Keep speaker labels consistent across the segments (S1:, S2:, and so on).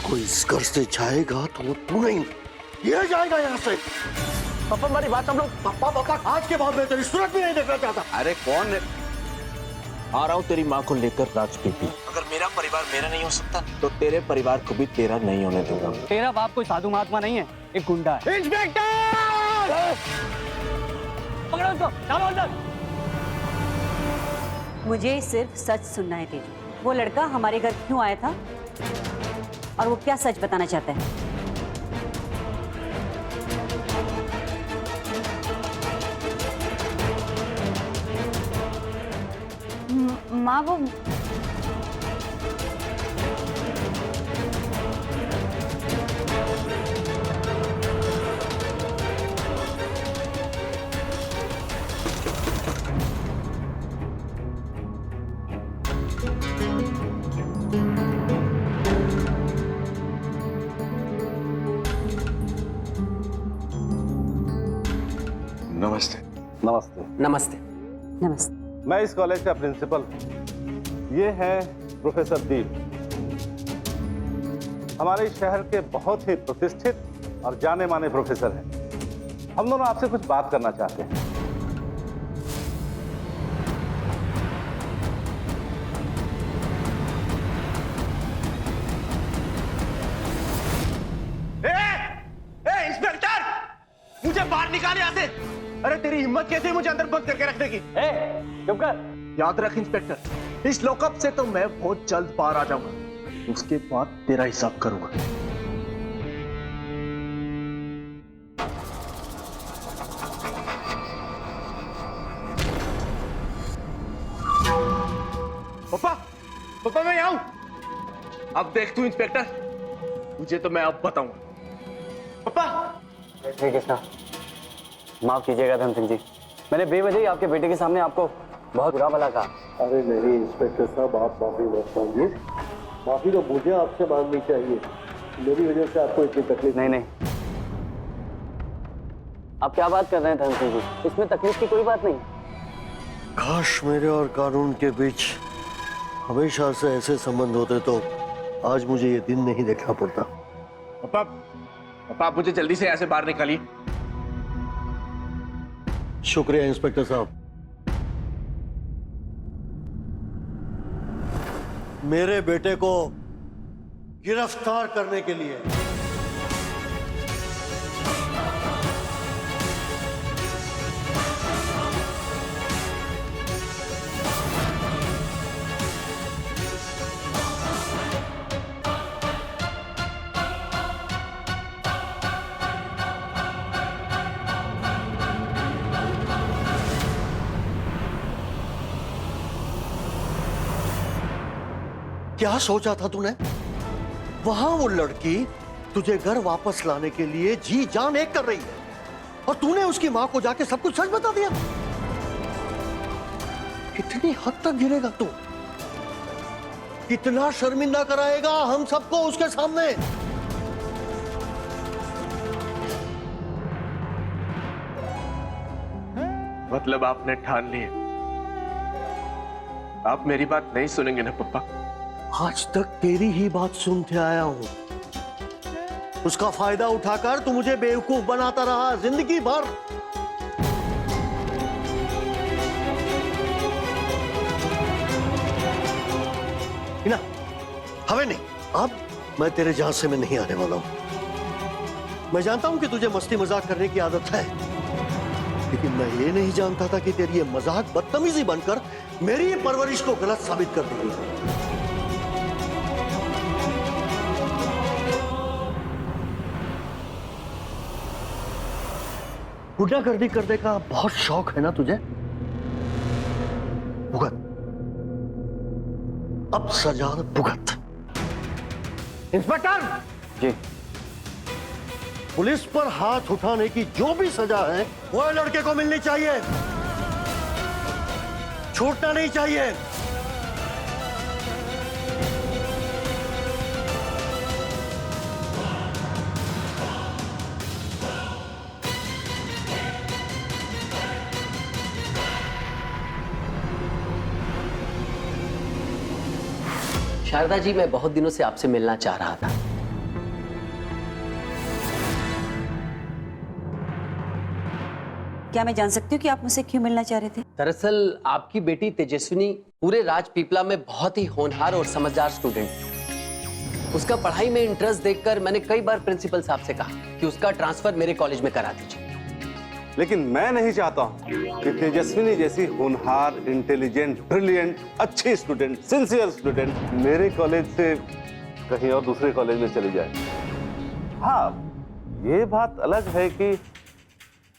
S1: कोई इस घर से जाएगा तो वो तू नहीं, ये जाएगा यहाँ से। पापा हमारी बात हम लोग, पापा आज के बाद मैं तेरी सूरत भी नहीं देखना चाहता।
S2: अरे कौन है? आ रहा हूँ तेरी माँ को लेकर राजपीपी। अगर मेरा परिवार मेरा नहीं हो सकता तो तेरे परिवार को भी तेरा नहीं होने दूंगा।
S3: तेरा बाप कोई साधु महात्मा नहीं है, एक गुंडा है।
S1: इंस्पेक्टर!
S3: पकड़ो उसको, चलो अंदर।
S4: मुझे सिर्फ सच सुनना है तेजू। वो लड़का हमारे घर क्यों आया था और वो क्या सच बताना चाहता है?
S5: माँ वो
S2: नमस्ते।
S6: नमस्ते।
S3: नमस्ते।
S4: नमस्ते।
S6: मैं इस कॉलेज का प्रिंसिपल हूँ। ये है प्रोफेसर दीप, हमारे शहर के बहुत ही प्रतिष्ठित और जाने माने प्रोफेसर हैं। हम दोनों आपसे कुछ बात करना चाहते हैं।
S2: इंस्पेक्टर, मुझे बाहर निकाल यहाँ से। अरे तेरी हिम्मत कैसे मुझे अंदर बंद करके रखने की?
S3: चुप कर।
S2: याद रख इंस्पेक्टर, इस लॉकअप से तो मैं बहुत जल्द बाहर आ जाऊंगा। उसके बाद तेरा हिसाब करूंगा। पापा, पापा मैं यहाँ हूं। अब देख तू इंस्पेक्टर, तुझे तो मैं अब बताऊंगा। पापा।
S3: ठीक है साहब, माफ कीजिएगा धन सिंह जी, मैंने बेवजह ही आपके बेटे के सामने आपको बहुत बुरा भला कहा।
S1: अरे नहीं इंस्पेक्टर साहब, आप माफी मत मांगिए। माफी तो मुझे आपसे मांगनी चाहिए। मेरी वजह से आपको इतनी तकलीफ।
S3: नहीं नहीं, आप क्या बात कर रहे हैं धन सिंह जी, इसमें तकलीफ की कोई बात नहीं।
S1: काश मेरे और कानून के बीच हमेशा से ऐसे संबंध होते तो आज मुझे ये दिन नहीं देखना पड़ता।
S2: पापा, पापा आप मुझे जल्दी से यहाँ से बाहर निकालिए।
S1: शुक्रिया इंस्पेक्टर साहब। मेरे बेटे को गिरफ्तार करने के लिए क्या सोचा था तूने? वहां वो लड़की तुझे घर वापस लाने के लिए जी जान एक कर रही है और तूने उसकी मां को जाके सब कुछ सच बता दिया। कितनी हद तक गिरेगा तू? कितना शर्मिंदा कराएगा हम सबको उसके सामने?
S2: मतलब आपने ठान लिया, आप मेरी बात नहीं सुनेंगे ना पापा?
S1: आज तक तेरी ही बात सुनते आया हूं। उसका फायदा उठाकर तू मुझे बेवकूफ बनाता रहा जिंदगी भर। ना हमें नहीं, अब मैं तेरे झांसे में नहीं आने वाला हूं। मैं जानता हूं कि तुझे मस्ती मजाक करने की आदत है, लेकिन मैं ये नहीं जानता था कि तेरी ये मजाक बदतमीजी बनकर मेरी परवरिश को गलत साबित कर देगी। गुंडागर्दी करने का बहुत शौक है ना तुझे? भुगत, अब सजा भुगत। इंस्पेक्टर
S3: जी।
S1: पुलिस पर हाथ उठाने की जो भी सजा है वो लड़के को मिलनी चाहिए, छूटना नहीं चाहिए।
S7: शारदा जी, मैं बहुत दिनों से आपसे मिलना चाह रहा था।
S4: क्या मैं जान सकती हूँ कि आप मुझसे क्यों मिलना चाह रहे थे?
S7: दरअसल आपकी बेटी तेजस्विनी पूरे राजपीपला में बहुत ही होनहार और समझदार स्टूडेंट है। उसका पढ़ाई में इंटरेस्ट देखकर मैंने कई बार प्रिंसिपल साहब से कहा कि उसका ट्रांसफर मेरे कॉलेज में करा दीजिए।
S6: लेकिन मैं नहीं चाहता हूं कि तेजस्विनी जैसी होनहार, इंटेलिजेंट, ब्रिलियंट, अच्छी स्टूडेंट, सिंसियर स्टूडेंट मेरे कॉलेज से कहीं और दूसरे कॉलेज में चली जाए। हाँ, ये बात अलग है कि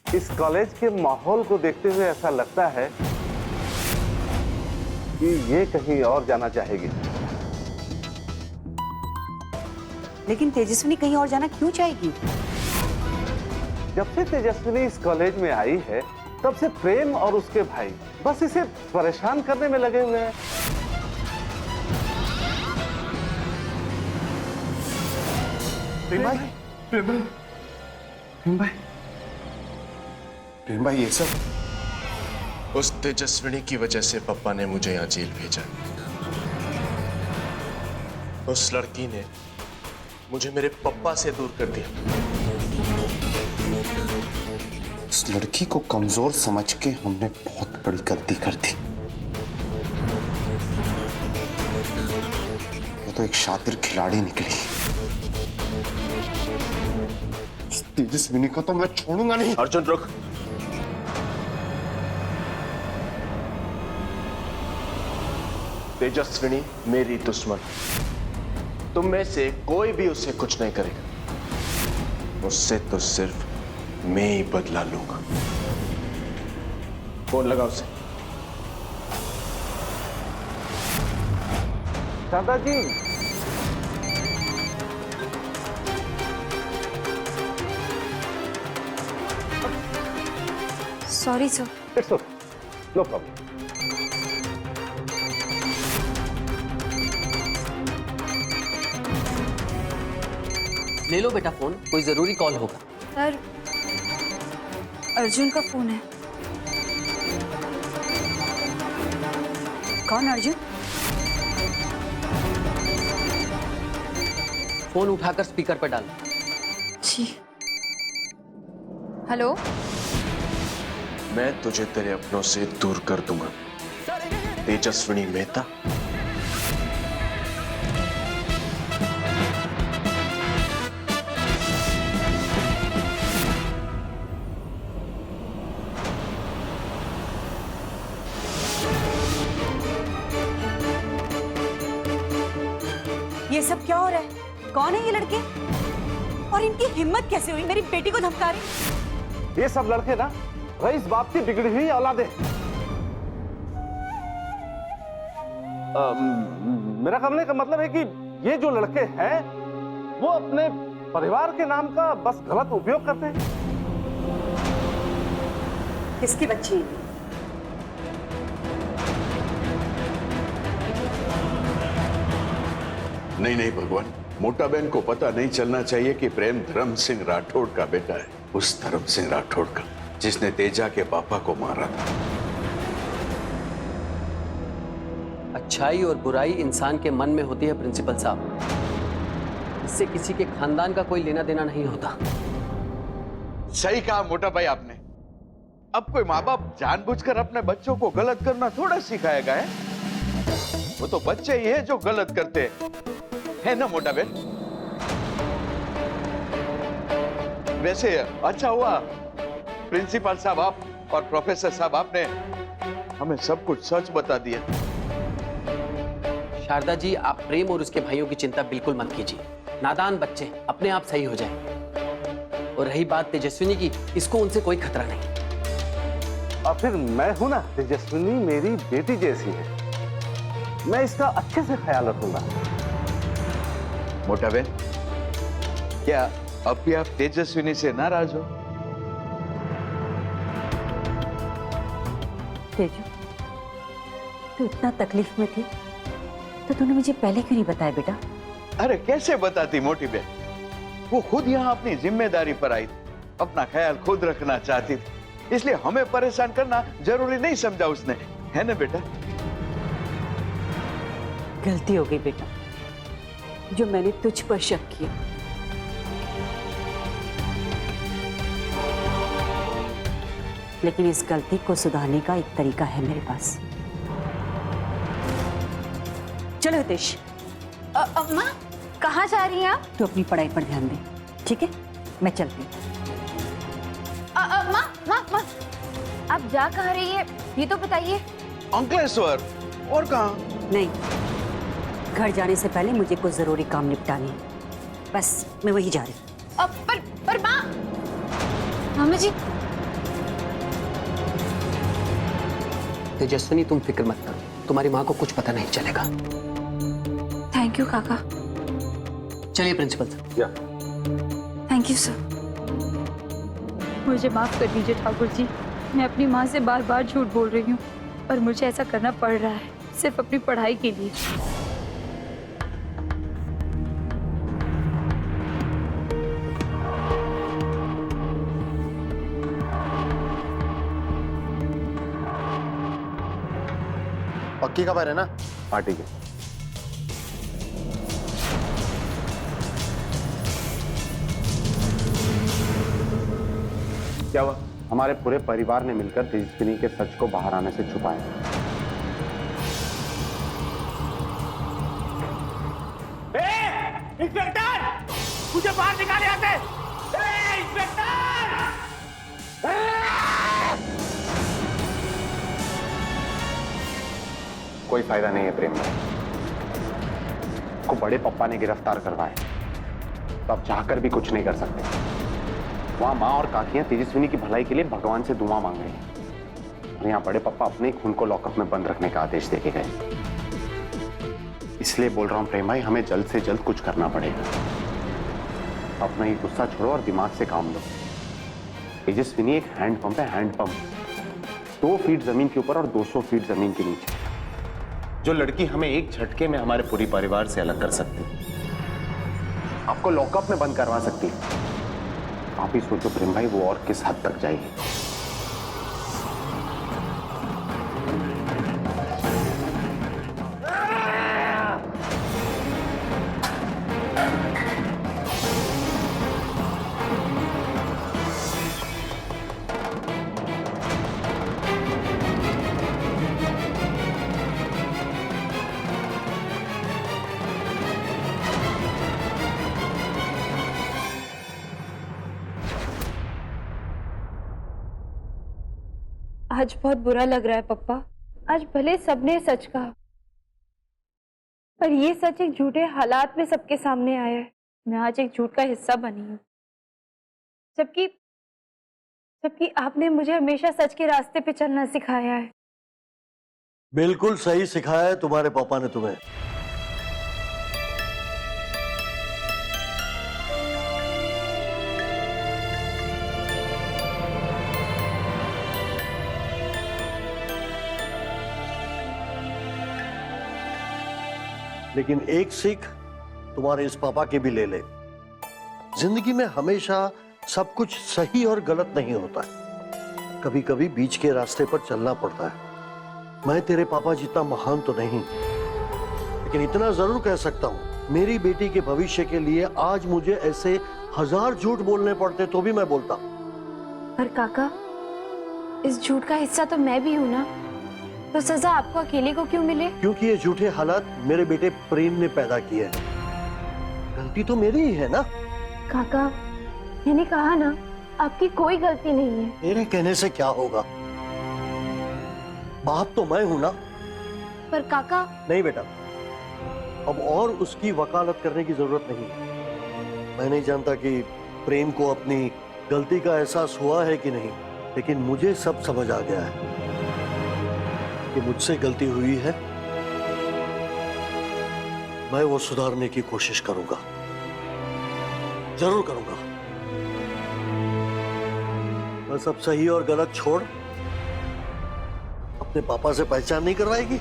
S6: इस कॉलेज के माहौल को देखते हुए ऐसा लगता है कि ये कहीं और जाना चाहेगी।
S4: लेकिन तेजस्विनी कहीं और जाना क्यों चाहेगी?
S6: जब से तेजस्विनी इस कॉलेज में आई है तब से प्रेम और उसके भाई बस इसे परेशान करने में लगे हुए हैं।
S8: प्रेम भाई ये सब
S2: उस तेजस्विनी की वजह से पापा ने मुझे यहाँ जेल भेजा। उस लड़की ने मुझे मेरे पापा से दूर कर दिया।
S8: उस लड़की को कमजोर समझ के हमने बहुत बड़ी गलती कर दी। वो तो एक शातिर खिलाड़ी निकली। इस तेजस्विनी को तो मैं छोड़ूंगा नहीं।
S2: अर्जुन रुक। तेजस्विनी मेरी दुश्मन, तुम में से कोई भी उससे कुछ नहीं करेगा। उससे तो सिर्फ मैं ही बदला लूंगा। फोन लगा उसे।
S6: दादाजी,
S5: sorry sir.
S6: It's okay, no problem.
S7: ले लो बेटा फोन, कोई जरूरी कॉल होगा।
S5: सर, अर्जुन का फोन है।
S4: कौन अर्जुन?
S7: फोन उठाकर स्पीकर पर डालो।
S5: जी। हेलो।
S2: मैं तुझे तेरे अपनों से दूर कर दूंगा, तेजस्विनी मेहता।
S4: ये सब क्या हो रहा है? कौन है ये लड़के? और इनकी हिम्मत कैसे हुई मेरी बेटी को धमका रही?
S6: ये सब लड़के ना रईस बाप की बिगड़ी हुई औलादे। मेरा कहने का मतलब है कि ये जो लड़के हैं वो अपने परिवार के नाम का बस गलत उपयोग करते हैं।
S4: किसकी बच्ची है?
S9: नहीं नहीं भगवान, मोटा बहन को पता नहीं चलना चाहिए कि प्रेम धर्म सिंह राठौड़ का बेटा है। उस धर्म सिंह राठौड़ का जिसने तेजा के पापा को मारा था।
S7: अच्छाई और बुराई इंसान के मन में होती है प्रिंसिपल साहब, इससे किसी के खानदान का कोई लेना देना नहीं होता।
S9: सही कहा मोटा भाई आपने। अब कोई माँ बाप जानबूझकर अपने बच्चों को गलत करना थोड़ा सिखाएगा है? वो तो बच्चे ही है जो गलत करते हैं, है ना मोटा बहन? वैसे अच्छा हुआ प्रिंसिपल साहब आप और प्रोफेसर साहब आपने हमें सब कुछ सच बता दिया।
S7: शारदा जी, आप प्रेम और उसके भाइयों की चिंता बिल्कुल मत कीजिए। नादान बच्चे अपने आप सही हो जाएंगे। और रही बात तेजस्विनी की, इसको उनसे कोई खतरा नहीं।
S6: और फिर मैं हूं ना, तेजस्विनी मेरी बेटी जैसी है, मैं इसका अच्छे से ख्याल रखूंगा।
S9: मोटा बहन, क्या अब भी आप तेजस्विनी से नाराज हो?
S4: तेजू, तू इतना तकलीफ में थी तो तूने मुझे पहले क्यों नहीं बताया बेटा?
S9: अरे कैसे बताती मोटी बहन, वो खुद यहाँ अपनी जिम्मेदारी पर आई थी, अपना ख्याल खुद रखना चाहती थी, इसलिए हमें परेशान करना जरूरी नहीं समझा उसने, है ना बेटा?
S4: गलती हो गई बेटा, जो मैंने तुझ पर शक किया। लेकिन इस गलती को सुधारने का एक तरीका है मेरे पास। चलो हितेश,
S5: माँ कहाँ जा रही हैं आप?
S4: तू अपनी पढ़ाई पर ध्यान दे, ठीक है? मैं चलती हूँ।
S5: माँ आप जा कहाँ रही है ये तो बताइए।
S9: अंकलेश्वर, और कहाँ?
S4: नहीं, घर जाने से पहले मुझे कुछ जरूरी काम निपटाने हैं। बस मैं वही जा रही हूँ।
S5: पर माँ, मम्मी जी।
S7: तेजस्विनी तुम फिक्र मत करो, तुम्हारी माँ को कुछ पता नहीं चलेगा।
S5: थैंक यू काका।
S7: चलिए principal sir.
S5: Thank you sir.
S10: मुझे माफ कर दीजिए ठाकुर जी, मैं अपनी माँ से बार बार झूठ बोल रही हूँ, पर मुझे ऐसा करना पड़ रहा है सिर्फ अपनी पढ़ाई के लिए।
S8: पक्की खबर है ना?
S6: हाँ ठीक है। क्या हुआ? हमारे पूरे परिवार ने मिलकर तेजस्विनी के सच को बाहर आने से छुपाया।
S11: इंस्पेक्टर, मुझे बाहर निकाले यहाँ से। इंस्पेक्टर!
S6: कोई फायदा नहीं है प्रेम भाई, को बड़े पप्पा ने गिरफ्तार करवाया, तो आप चाहकर भी कुछ नहीं कर सकते। वहां माँ और काकियां तेजस्विनी की भलाई के लिए भगवान से दुआ मांग रही हैं, और यहाँ बड़े पप्पा अपने खून को लॉकअप में बंद रखने का आदेश देके गए। इसलिए बोल रहा हूं प्रेम भाई, हमें जल्द से जल्द कुछ करना पड़ेगा। अपना ये गुस्सा छोड़ो और दिमाग से काम लो। तेजस्विनी एक हैंड पंप है, हैंड पंप 2 फीट जमीन के ऊपर और 200 फीट जमीन के नीचे। जो लड़की हमें एक झटके में हमारे पूरी परिवार से अलग कर सकती, आपको लॉकअप में बंद करवा सकती। आप ही सोचो प्रेम भाई, वो और किस हद तक जाएगी।
S10: आज बहुत बुरा लग रहा है पप्पा। आज भले सबने सच कहा, पर ये सच एक झूठे हालात में सबके सामने आया है। मैं आज एक झूठ का हिस्सा बनी हूँ, जबकि आपने मुझे हमेशा सच के रास्ते पे चलना सिखाया है।
S1: बिल्कुल सही सिखाया है तुम्हारे पापा ने तुम्हें। लेकिन एक सीख तुम्हारे इस पापा की भी ले ले। जिंदगी में हमेशा सब कुछ सही और गलत नहीं होता है, कभी कभी बीच के रास्ते पर चलना पड़ता है। मैं तेरे पापा जितना महान तो नहीं, लेकिन इतना जरूर कह सकता हूं, मेरी बेटी के भविष्य के लिए आज मुझे ऐसे 1000 झूठ बोलने पड़ते तो भी मैं बोलता।
S10: पर काका, इस झूठ का हिस्सा तो मैं भी हूं ना, तो सजा आपको अकेले को क्यों मिले?
S1: क्योंकि ये झूठे हालात मेरे बेटे प्रेम ने पैदा किए हैं। गलती तो मेरी ही है ना।
S10: काका, मैंने कहा ना, आपकी कोई गलती नहीं है।
S1: मेरे कहने से क्या होगा, बाप तो मैं हूं ना।
S10: पर काका।
S1: नहीं बेटा, अब और उसकी वकालत करने की जरूरत नहीं। मैं नहीं जानता कि प्रेम को अपनी गलती का एहसास हुआ है कि नहीं, लेकिन मुझे सब समझ आ गया है कि मुझसे गलती हुई है। मैं वो सुधारने की कोशिश करूंगा, जरूर करूंगा। बस अब सही और गलत छोड़, अपने पापा से पहचान नहीं करवाएगी।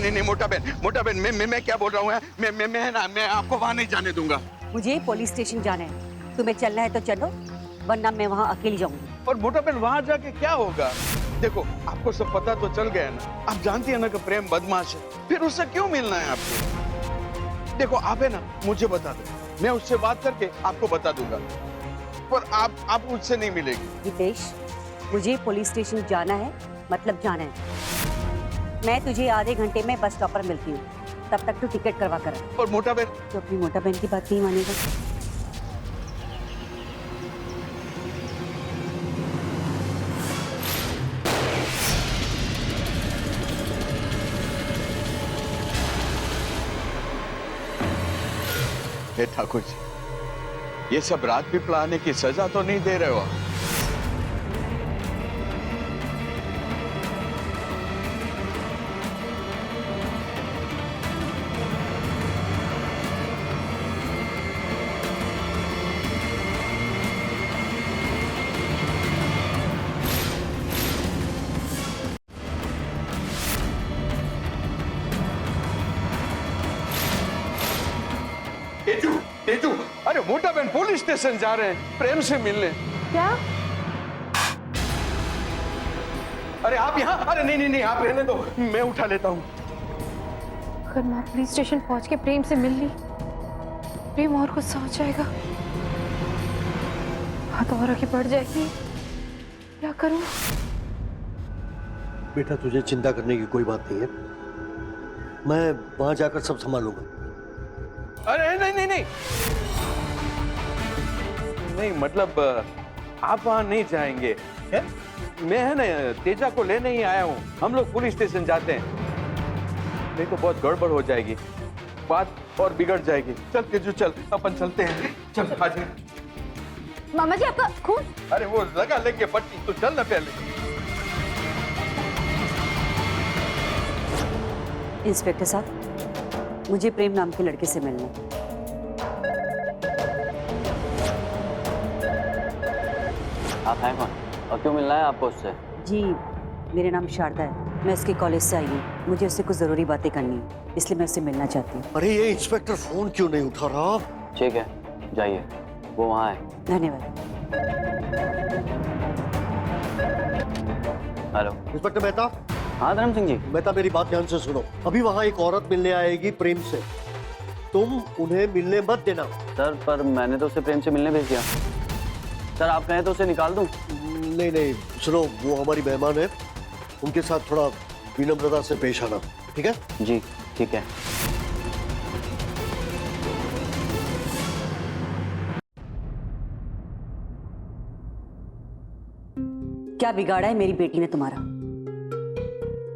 S9: नहीं मोटा बहन, मैं क्या बोल रहा हूँ? मैं आपको वहां नहीं जाने दूंगा।
S4: मुझे पुलिस स्टेशन जाना है, तुम्हें चलना है तो चलो, वरना मैं वहां अकेली जाऊंगी।
S9: और मोटा बहन, वहां जाके क्या होगा? देखो, आप आपको सब पता तो चल गया ना। आप जानती है ना कि प्रेम बदमाश है, फिर उससे क्यों मिलना है आपको? देखो आप है ना, मुझे बता दो, मैं उससे बात करके आपको बता दूंगा, पर आप मुझसे नहीं मिलेगी।
S4: हितेश, मुझे पुलिस स्टेशन जाना है, मतलब जाना है। मैं तुझे आधे घंटे में बस स्टॉप पर मिलती हूँ, तब तक तू टिकट करवा कर।
S9: और मोटा बहन?
S4: तो अपनी मोटा बहन की बात नहीं मानेगा।
S9: हे ठाकुर जी, ये सब रात पिपला आने की सजा तो नहीं दे रहे हो? तेजू, तेजू, अरे मोटा बहन पुलिस स्टेशन जा रहे हैं प्रेम से मिलने।
S10: क्या?
S9: अरे आप यहाँ? अरे नहीं नहीं नहीं, आप रहने दो, मैं उठा लेता हूँ।
S10: अगर माँ पुलिस स्टेशन पहुंच के प्रेम से मिल ली, प्रेम और गुस्सा हो जाएगा, बात और आगे बढ़ जाएगी। क्या करूं?
S1: बेटा तुझे चिंता करने की कोई बात नहीं है, मैं वहां जाकर सब संभालूंगा।
S9: अरे नहीं नहीं नहीं नहीं, मतलब आप वहां नहीं जाएंगे है? मैं है ना तेजा को लेने ही आया हूँ, हम लोग पुलिस स्टेशन जाते हैं, नहीं तो बहुत गड़बड़ हो जाएगी, बात और बिगड़ जाएगी। चल तेजू चल, अपन चलते हैं, चल आज।
S10: मामा जी आपका खून?
S9: अरे वो लगा लेंगे पट्टी, तो चल ना पहले।
S4: इंस्पेक्टर साहब, मुझे प्रेम नाम के लड़के से मिलना है।
S3: आप हैं कौन और क्यों मिलना है आपको उससे?
S4: जी, मेरा नाम शारदा है, मैं उसके कॉलेज से आई हूँ, मुझे उससे कुछ जरूरी बातें करनी है, इसलिए मैं उससे मिलना चाहती हूँ।
S1: अरे ये इंस्पेक्टर फोन क्यों नहीं उठा रहा?
S3: ठीक है, जाइए, वो वहाँ है।
S4: धन्यवाद।
S3: Hello
S1: inspector Mehta.
S3: हाँ धर्म सिंह जी।
S1: मेहता मेरी बात ध्यान से सुनो, अभी वहाँ एक औरत मिलने आएगी प्रेम से, तुम उन्हें मिलने मत देना।
S3: सर पर मैंने तो उसे प्रेम से मिलने भेज दिया। सर आप कहें तो उसे निकाल दूं?
S1: नहीं नहीं सुनो, वो हमारी मेहमान है, उनके साथ थोड़ा विनम्रता से पेश आना, ठीक है?
S3: जी ठीक है।
S4: क्या बिगाड़ा है मेरी बेटी ने तुम्हारा?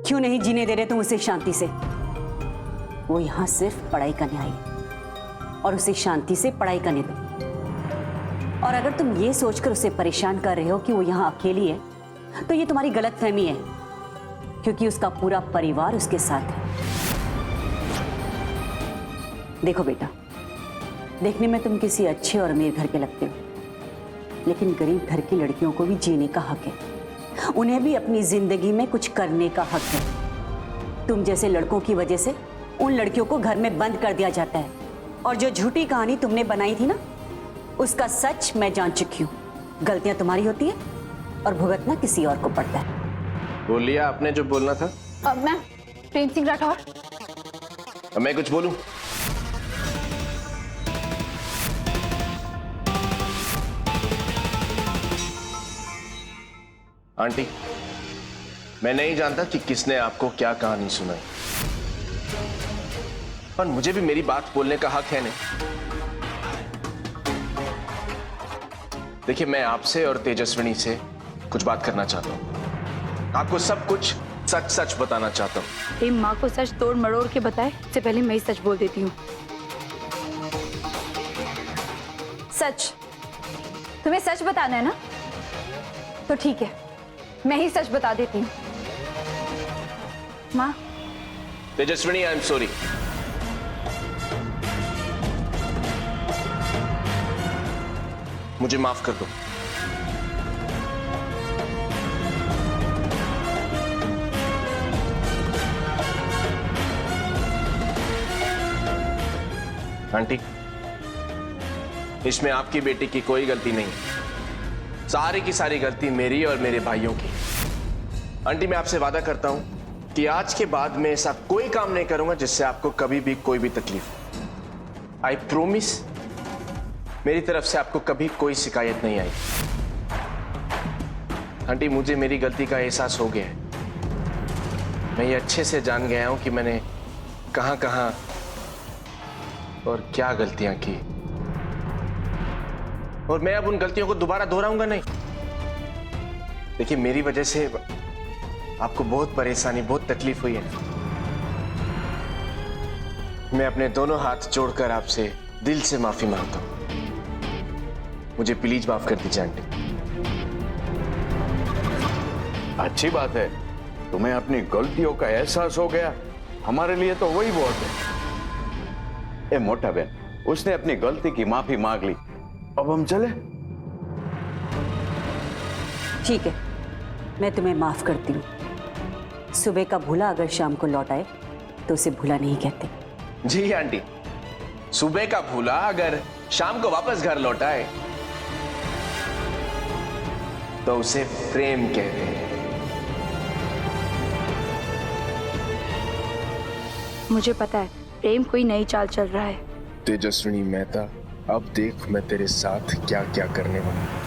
S4: क्यों नहीं जीने दे रहे तुम उसे शांति से? वो यहां सिर्फ पढ़ाई करने आई है और उसे शांति से पढ़ाई करने दो। और अगर तुम ये सोचकर उसे परेशान कर रहे हो कि वो यहां अकेली है, तो ये तुम्हारी गलतफहमी है, क्योंकि उसका पूरा परिवार उसके साथ है। देखो बेटा, देखने में तुम किसी अच्छे और अमीर घर के लगते हो, लेकिन गरीब घर की लड़कियों को भी जीने का हक है, उन्हें भी अपनी जिंदगी में कुछ करने का हक है। तुम जैसे लड़कों की वजह से उन लड़कियों को घर में बंद कर दिया जाता है, और जो झूठी कहानी तुमने बनाई थी ना, उसका सच मैं जान चुकी हूँ। गलतियां तुम्हारी होती है और भुगतना किसी और को पड़ता है।
S2: बोल लिया आपने जो बोलना था?
S10: मैं प्रेम सिंह राठौर।
S2: अब मैं कुछ बोलूं? आंटी, मैं नहीं जानता कि किसने आपको क्या कहानी सुनाई, पर मुझे भी मेरी बात बोलने का हक है नहीं। देखिए, मैं आपसे और तेजस्विनी से कुछ बात करना चाहता हूं, आपको सब कुछ सच सच बताना चाहता हूं।
S10: प्रेम माँ को सच तोड़ मरोड़ के बताए, इससे पहले मैं ही सच बोल देती हूँ। सच? तुम्हें सच बताना है ना? तो ठीक है, मैं ही सच बता देती हूँ। माँ।
S2: Tejaswini, I am sorry. मुझे माफ कर दो। आंटी, इसमें आपकी बेटी की कोई गलती नहीं है, सारी की सारी गलती मेरी और मेरे भाइयों की। आंटी मैं आपसे वादा करता हूं कि आज के बाद मैं ऐसा कोई काम नहीं करूंगा जिससे आपको कभी भी कोई भी तकलीफ हो। आई प्रोमिस, मेरी तरफ से आपको कभी कोई शिकायत नहीं आई। आंटी मुझे मेरी गलती का एहसास हो गया है। मैं ये अच्छे से जान गया हूं कि मैंने कहां कहां और क्या गलतियां की, और मैं अब उन गलतियों को दोबारा दोहराऊंगा नहीं। देखिए मेरी वजह से आपको बहुत परेशानी, बहुत तकलीफ हुई है। मैं अपने दोनों हाथ जोड़कर आपसे दिल से माफी मांगता हूं। मुझे प्लीज माफ कर दीजिए आंटी।
S9: अच्छी बात है, तुम्हें अपनी गलतियों का एहसास हो गया, हमारे लिए तो वही बहुत है। ए मोटा बहन, उसने अपनी गलती की माफी मांग ली, अब हम चले।
S4: ठीक है, मैं तुम्हें माफ करती हूँ। सुबह का भूला अगर शाम को लौट आए तो उसे भूला नहीं कहते।
S2: जी आंटी, सुबह का भूला अगर शाम को वापस घर लौट आए तो उसे प्रेम कहते हैं।
S10: मुझे पता है प्रेम कोई नई चाल चल रहा है।
S2: तेजस्विनी मेहता, अब देख मैं तेरे साथ क्या क्या करने वाला हूं।